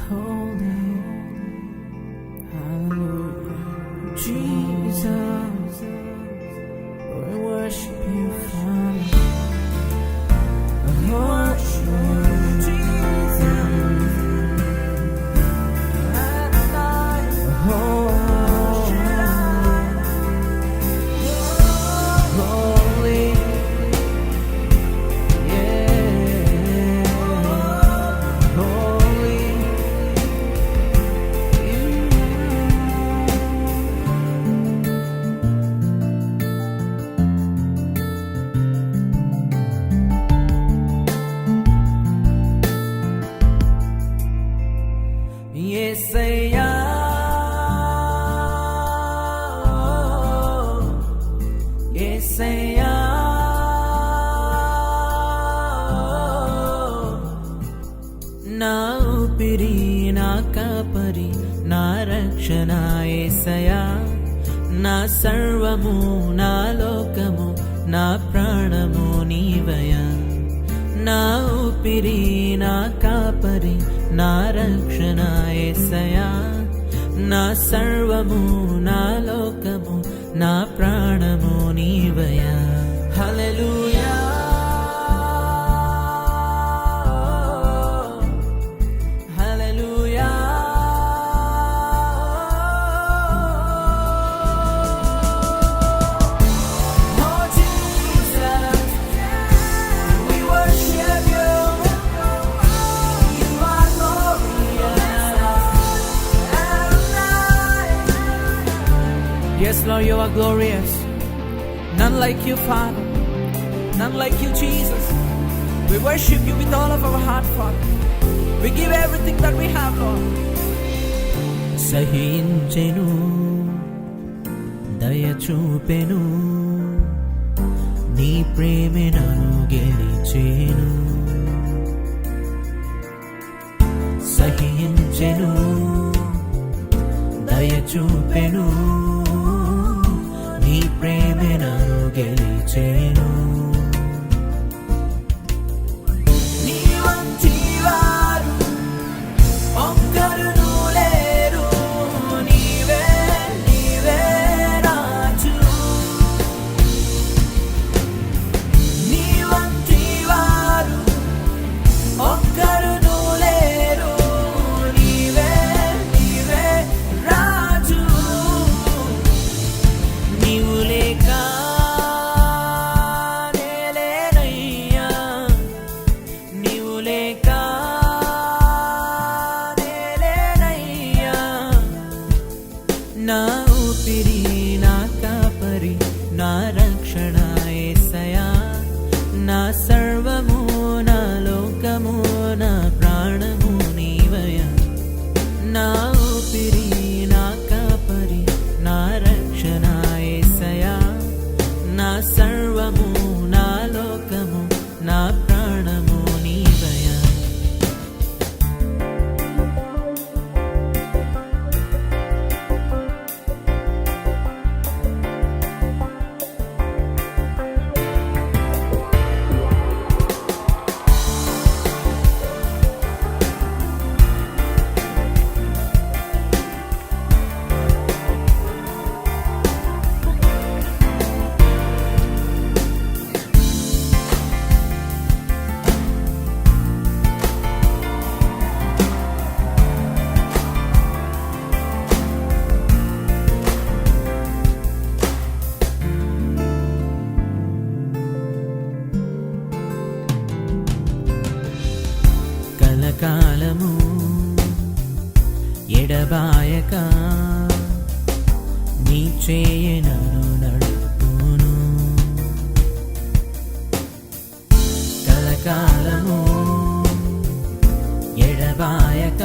holy. Hallelujah. Jesus, we worship you, Father. We worship you, Jesus. Oh, holy. Yeah. Holy. యేసయ్యా యేసయ్యా నా ఊపిరి నా కాపరి నా రక్షణ యేసయ్యా నా సర్వము నా లోకము నా ప్రాణము నీవయ్యా నా ఊపిరి నా కాపరి నా రక్షణ యేసయ్యా నా సర్వము నా లోకము నా ప్రాణము నీవయ్యా హల్లెలూయా హల్లెలూయా Oh Jesus, we worship you. You are glorious. Yes, Lord, you are glorious. None like you, Father. None like you, Jesus. We worship you with all of our heart, Father. We give everything that we have, Lord. సహించెను దయచూపెను నీ ప్రేమే నన్ను గెలిచెను సహించెను దయచూపెను నీ ప్రేమే నన్ను గెలిచెను నీ వంటి వారు ఒక్కరును లేరు నీవే నీవే రాజు నీ వంటి వారు ఒక్కరును లేరు నీవే నీవే రాజు నీవు లేక నేలేనయ్యా నీవు లేక నేలేనయ్యా నా ఊపిరి నా కాపరి నా రక్షణ యేసయ్యా నా సర్వము నా లోకము నా ప్రాణము నీవయ్యా నా ఊపిరి నా కాపరి నా రక్షణ యేసయ్యా నా సర్వము నా లోకము నా ప్రాణము నీవయ్యా కలకాలము ఎడబాయక నీ చేయనను నడుపును కలకాలము ఎడబాయక